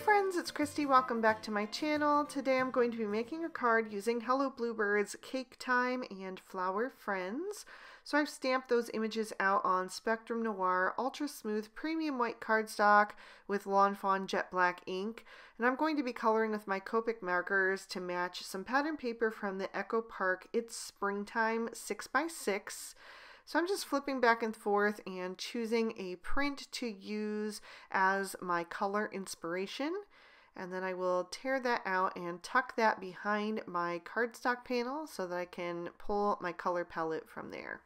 friends, it's Christy. Welcome back to my channel. Today I'm going to be making a card using Hello Bluebird's Cake Time and Flower Friends. So I've stamped those images out on Spectrum Noir Ultra Smooth Premium White cardstock with Lawn Fawn Jet Black ink. And I'm going to be coloring with my Copic markers to match some pattern paper from the Echo Park It's Springtime 6x6. So I'm just flipping back and forth and choosing a print to use as my color inspiration. And then I will tear that out and tuck that behind my cardstock panel so that I can pull my color palette from there.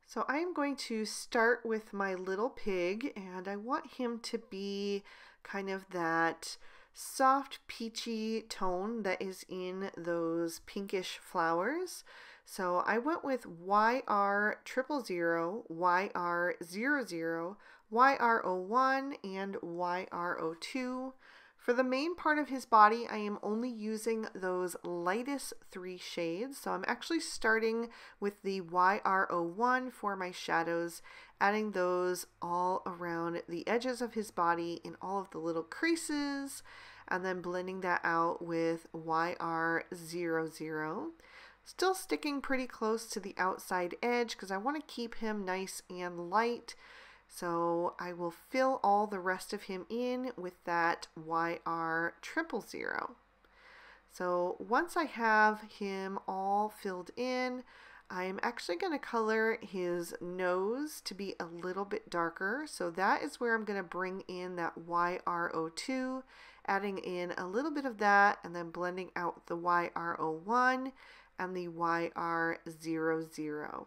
So I am going to start with my little pig, and I want him to be kind of that soft peachy tone that is in those pinkish flowers. So I went with YR000, YR00, YR01, and YR02. For the main part of his body, I am only using those lightest 3 shades. So I'm actually starting with the YR01 for my shadows, adding those all around the edges of his body in all of the little creases, and then blending that out with YR00. Still sticking pretty close to the outside edge because I want to keep him nice and light. So I will fill all the rest of him in with that YR000. So once I have him all filled in, I'm actually going to color his nose to be a little bit darker. So that is where I'm going to bring in that YR02, adding in a little bit of that and then blending out the YR01 and the YR00.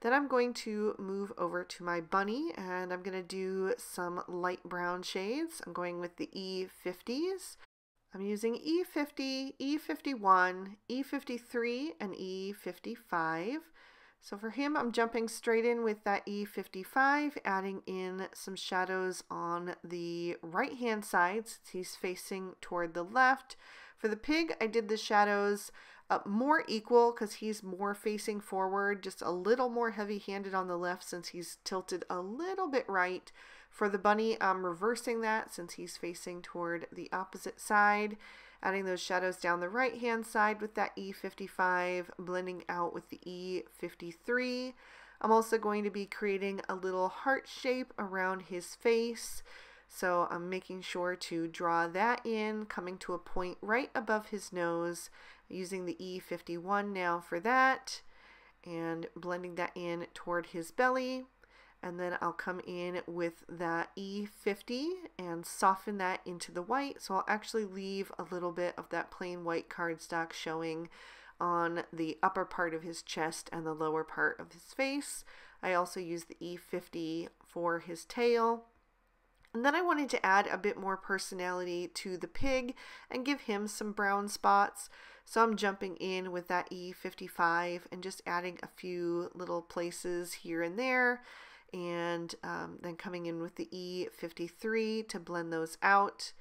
Then I'm going to move over to my bunny, and I'm going to do some light brown shades. I'm going with the E50s. I'm using E50, E51, E53, and E55. So for him, I'm jumping straight in with that E55, adding in some shadows on the right-hand side since he's facing toward the left. For the pig, I did the shadows more equal because he's more facing forward, just a little more heavy-handed on the left since he's tilted a little bit right. For the bunny, I'm reversing that since he's facing toward the opposite side, adding those shadows down the right-hand side with that E55, blending out with the E53. I'm also going to be creating a little heart shape around his face. So I'm making sure to draw that in, coming to a point right above his nose, using the E51 now for that, and blending that in toward his belly. And then I'll come in with that E50 and soften that into the white. So I'll actually leave a little bit of that plain white cardstock showing on the upper part of his chest and the lower part of his face. I also use the E50 for his tail. And then I wanted to add a bit more personality to the pig and give him some brown spots. So I'm jumping in with that E55 and just adding a few little places here and there. And then coming in with the E53 to blend those out.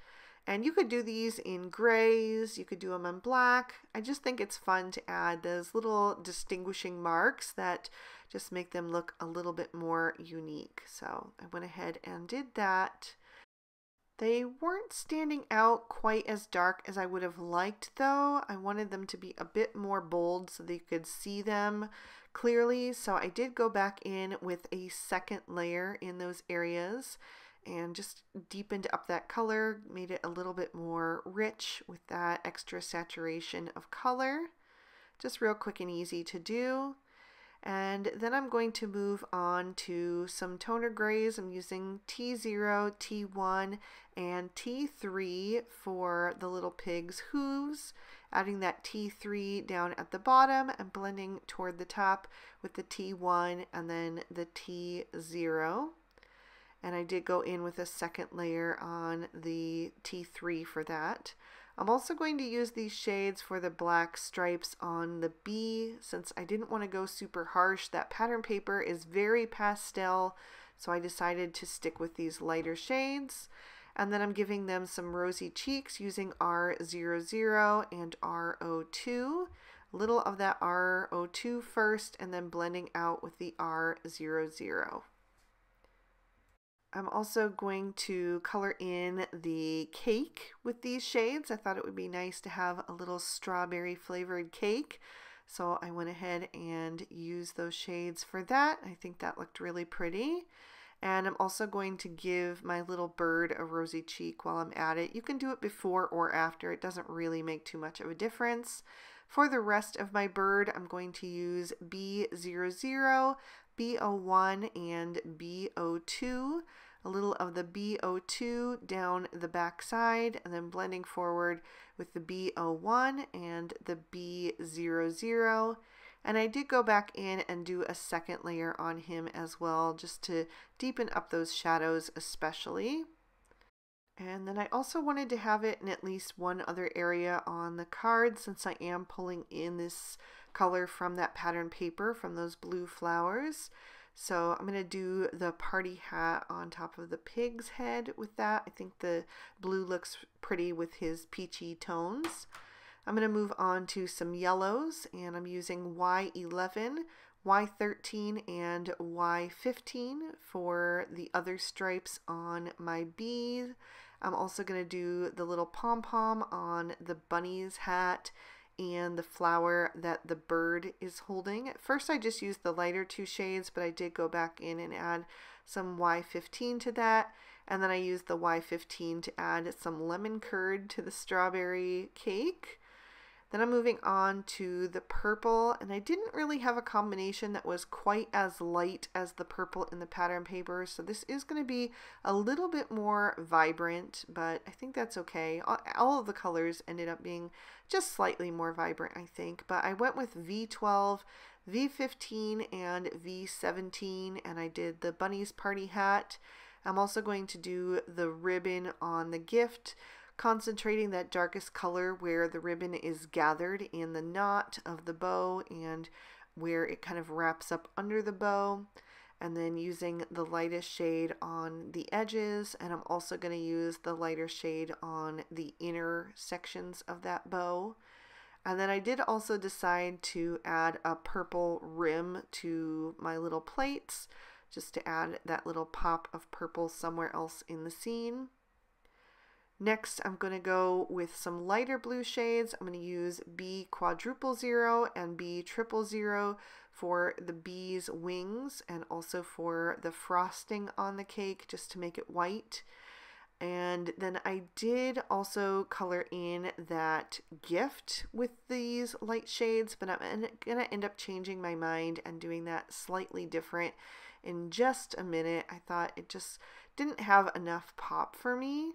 And you could do these in grays, you could do them in black. I just think it's fun to add those little distinguishing marks that just make them look a little bit more unique. So I went ahead and did that. They weren't standing out quite as dark as I would have liked though. I wanted them to be a bit more bold so that you could see them clearly. So I did go back in with a second layer in those areas and just deepened up that color, made it a little bit more rich with that extra saturation of color. Just real quick and easy to do. And then I'm going to move on to some toner grays. I'm using T0, T1, and T3 for the little pig's hooves, adding that T3 down at the bottom and blending toward the top with the T1 and then the T0. And I did go in with a second layer on the T3 for that. I'm also going to use these shades for the black stripes on the bee since I didn't want to go super harsh. That pattern paper is very pastel, so I decided to stick with these lighter shades. And then I'm giving them some rosy cheeks using R00 and R02. A little of that R02 first and then blending out with the R00. I'm also going to color in the cake with these shades. I thought it would be nice to have a little strawberry flavored cake. So I went ahead and used those shades for that. I think that looked really pretty. And I'm also going to give my little bird a rosy cheek while I'm at it. You can do it before or after. It doesn't really make too much of a difference. For the rest of my bird, I'm going to use B00, B01, and B02. A little of the B02 down the back side, and then blending forward with the B01 and the B00. And I did go back in and do a second layer on him as well, just to deepen up those shadows especially. And then I also wanted to have it in at least one other area on the card, since I am pulling in this color from that pattern paper from those blue flowers. So I'm going to do the party hat on top of the pig's head with that. I think the blue looks pretty with his peachy tones. I'm going to move on to some yellows, and I'm using Y11, Y13, and Y15 for the other stripes on my bees. I'm also going to do the little pom-pom on the bunny's hat and the flower that the bird is holding. At first I just used the lighter two shades, but I did go back in and add some Y15 to that, and then I used the Y15 to add some lemon curd to the strawberry cake. Then I'm moving on to the purple, and I didn't really have a combination that was quite as light as the purple in the pattern paper, so this is going to be a little bit more vibrant, but I think that's okay. All of the colors ended up being just slightly more vibrant, I think, but I went with V12, V15, and V17, and I did the bunny's party hat. I'm also going to do the ribbon on the gift, concentrating that darkest color where the ribbon is gathered in the knot of the bow and where it kind of wraps up under the bow, and then using the lightest shade on the edges, and I'm also going to use the lighter shade on the inner sections of that bow. And then I did also decide to add a purple rim to my little plates, just to add that little pop of purple somewhere else in the scene. Next, I'm going to go with some lighter blue shades. I'm going to use B00 and B000 for the bee's wings and also for the frosting on the cake, just to make it white. And then I did also color in that gift with these light shades, but I'm going to end up changing my mind and doing that slightly different in just a minute. I thought it just didn't have enough pop for me.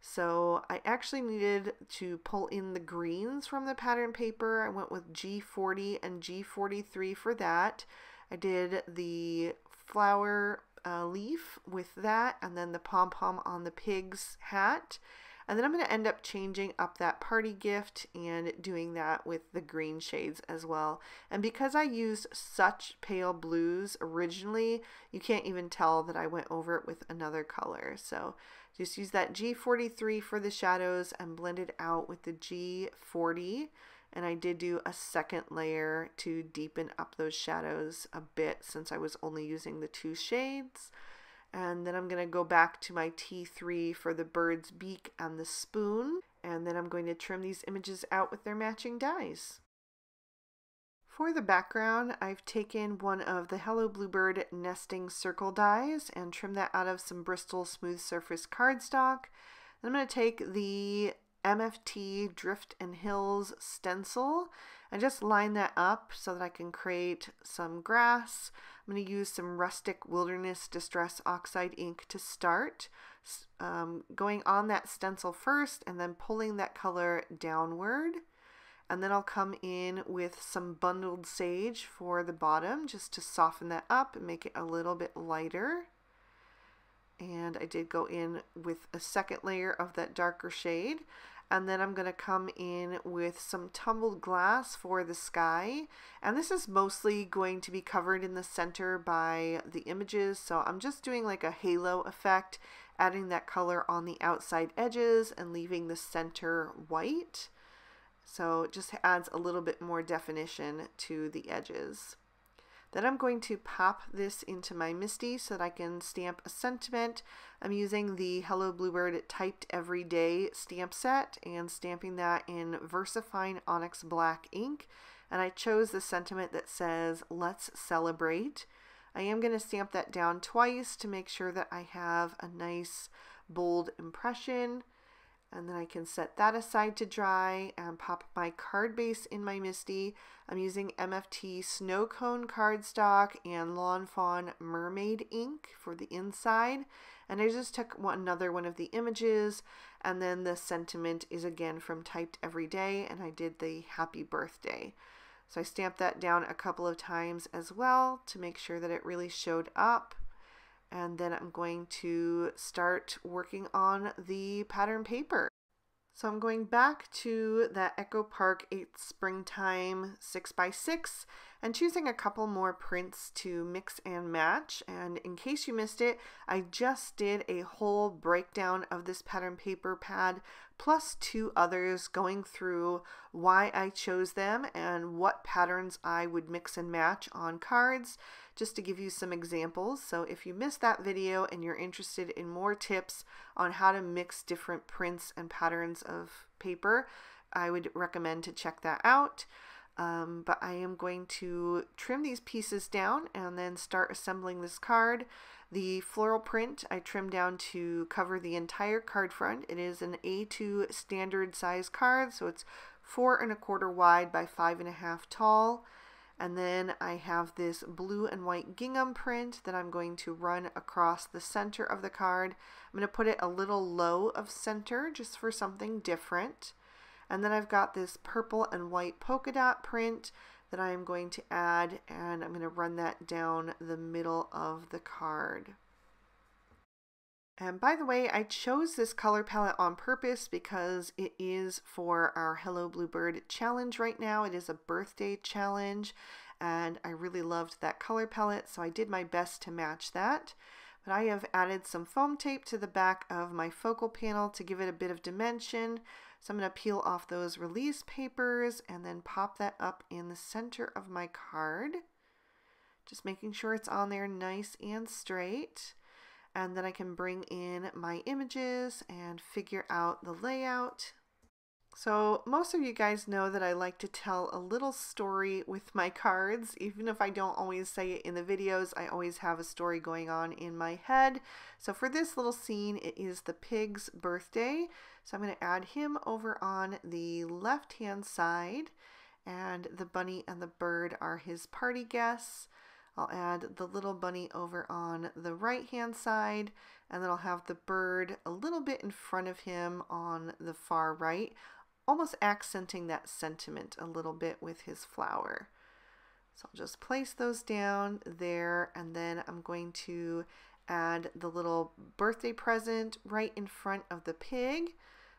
So I actually needed to pull in the greens from the pattern paper. I went with G40 and G43 for that. I did the flower leaf with that, and then the pom-pom on the pig's hat. And then I'm going to end up changing up that party gift and doing that with the green shades as well. And because I used such pale blues originally, you can't even tell that I went over it with another color. So just use that G43 for the shadows and blend it out with the G40. And I did do a second layer to deepen up those shadows a bit since I was only using the two shades. And then I'm going to go back to my T3 for the bird's beak and the spoon. And then I'm going to trim these images out with their matching dies. For the background, I've taken one of the Hello Bluebird nesting circle dies and trimmed that out of some Bristol smooth surface cardstock. Then I'm going to take the MFT Drift and Hills stencil and just line that up so that I can create some grass. I'm going to use some Rustic Wilderness Distress Oxide ink to start. Going on that stencil first and then pulling that color downward. And then I'll come in with some bundled sage for the bottom just to soften that up and make it a little bit lighter. And I did go in with a second layer of that darker shade. And then I'm going to come in with some tumbled glass for the sky. And this is mostly going to be covered in the center by the images. So I'm just doing like a halo effect, adding that color on the outside edges and leaving the center white. So it just adds a little bit more definition to the edges. Then I'm going to pop this into my MISTI so that I can stamp a sentiment. I'm using the Hello Bluebird Typed Everyday stamp set and stamping that in VersaFine Onyx Black ink. And I chose the sentiment that says, "Let's celebrate." I am going to stamp that down twice to make sure that I have a nice bold impression. And then I can set that aside to dry and pop my card base in my MISTI. I'm using MFT Snow Cone cardstock and Lawn Fawn Mermaid ink for the inside. And I just took another one of the images, and then the sentiment is again from Typed Everyday, and I did the happy birthday. So I stamped that down a couple of times as well to make sure that it really showed up. And then I'm going to start working on the pattern paper. So I'm going back to that Echo Park 8th Springtime 6x6 and choosing a couple more prints to mix and match. And in case you missed it, I just did a whole breakdown of this pattern paper pad plus 2 others, going through why I chose them and what patterns I would mix and match on cards, just to give you some examples. So if you missed that video and you're interested in more tips on how to mix different prints and patterns of paper, I would recommend to check that out. But I am going to trim these pieces down and then start assembling this card. The floral print I trimmed down to cover the entire card front. It is an A2 standard size card, so it's 4 1/4 wide by 5 1/2 tall. And then I have this blue and white gingham print that I'm going to run across the center of the card. I'm going to put it a little low of center just for something different. And then I've got this purple and white polka dot print that I am going to add, and I'm going to run that down the middle of the card. And by the way, I chose this color palette on purpose because it is for our Hello Bluebird challenge right now. It is a birthday challenge, and I really loved that color palette, so I did my best to match that. But I have added some foam tape to the back of my focal panel to give it a bit of dimension. So I'm going to peel off those release papers and then pop that up in the center of my card. Just making sure it's on there nice and straight. And then I can bring in my images and figure out the layout. So most of you guys know that I like to tell a little story with my cards. Even if I don't always say it in the videos, I always have a story going on in my head. So for this little scene, it is the pig's birthday. So I'm going to add him over on the left-hand side, and the bunny and the bird are his party guests. I'll add the little bunny over on the right-hand side, and then I'll have the bird a little bit in front of him on the far right, almost accenting that sentiment a little bit with his flower. So I'll just place those down there, and then I'm going to add the little birthday present right in front of the pig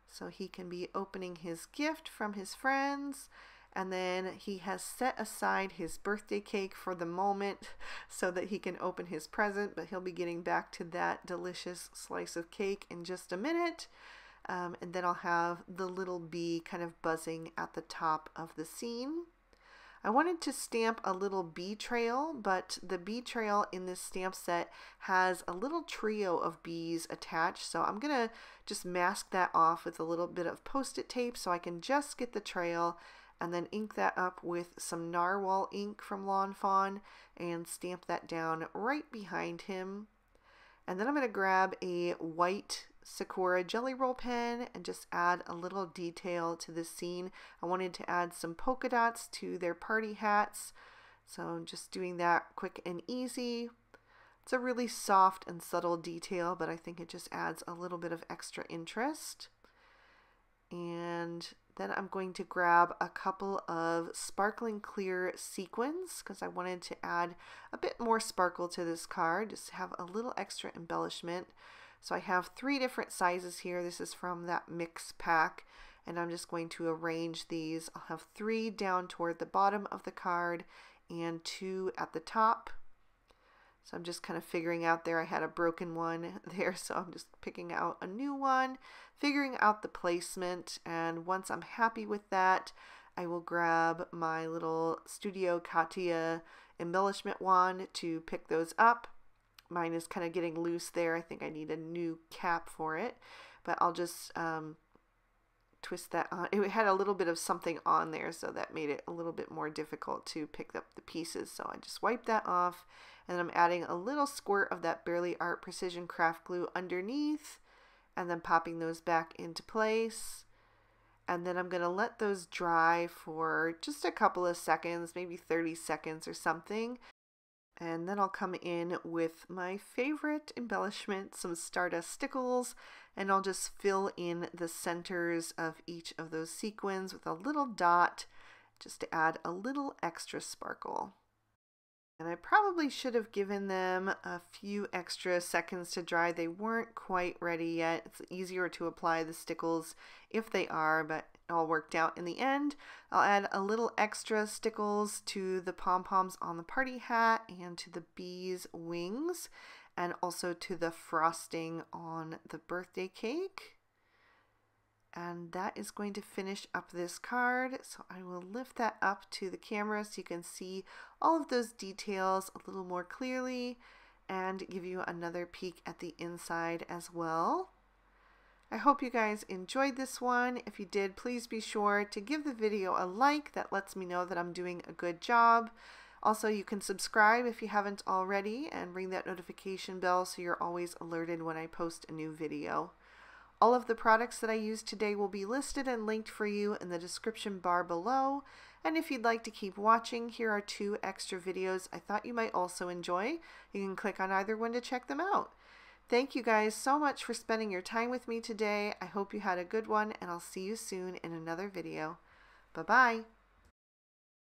so he can be opening his gift from his friends. And then he has set aside his birthday cake for the moment so that he can open his present, but he'll be getting back to that delicious slice of cake in just a minute. And then I'll have the little bee kind of buzzing at the top of the scene. I wanted to stamp a little bee trail, but the bee trail in this stamp set has a little trio of bees attached, so I'm going to just mask that off with a little bit of post-it tape so I can just get the trail, and then ink that up with some narwhal ink from Lawn Fawn and stamp that down right behind him. And then I'm going to grab a white Sakura Jelly Roll pen and just add a little detail to the scene. I wanted to add some polka dots to their party hats, so I'm just doing that quick and easy. It's a really soft and subtle detail, but I think it just adds a little bit of extra interest. And then I'm going to grab a couple of sparkling clear sequins because I wanted to add a bit more sparkle to this card, just to have a little extra embellishment. So I have 3 different sizes here. This is from that mix pack, and I'm just going to arrange these. I'll have 3 down toward the bottom of the card and 2 at the top. So I'm just kind of figuring out there. I had a broken one there, so I'm just picking out a new one, figuring out the placement, and once I'm happy with that, I will grab my little Studio Katia embellishment wand to pick those up. Mine is kind of getting loose there. I think I need a new cap for it, but I'll just twist that on. It had a little bit of something on there, so that made it a little bit more difficult to pick up the pieces. So I just wipe that off, and I'm adding a little squirt of that Barely Art Precision Craft Glue underneath, and then popping those back into place. And then I'm going to let those dry for just a couple of seconds, maybe 30 seconds or something. And then I'll come in with my favorite embellishment, some Stardust Stickles, and I'll just fill in the centers of each of those sequins with a little dot just to add a little extra sparkle. And I probably should have given them a few extra seconds to dry. They weren't quite ready yet. It's easier to apply the stickles if they are, but it all worked out in the end. I'll add a little extra stickles to the pom-poms on the party hat and to the bees' wings, and also to the frosting on the birthday cake. And that is going to finish up this card. So I will lift that up to the camera so you can see all of those details a little more clearly and give you another peek at the inside as well. I hope you guys enjoyed this one. If you did, please be sure to give the video a like. That lets me know that I'm doing a good job. Also, you can subscribe if you haven't already and ring that notification bell so you're always alerted when I post a new video. All of the products that I used today will be listed and linked for you in the description bar below. And if you'd like to keep watching, here are 2 extra videos I thought you might also enjoy. You can click on either one to check them out. Thank you guys so much for spending your time with me today. I hope you had a good one, and I'll see you soon in another video. Bye-bye.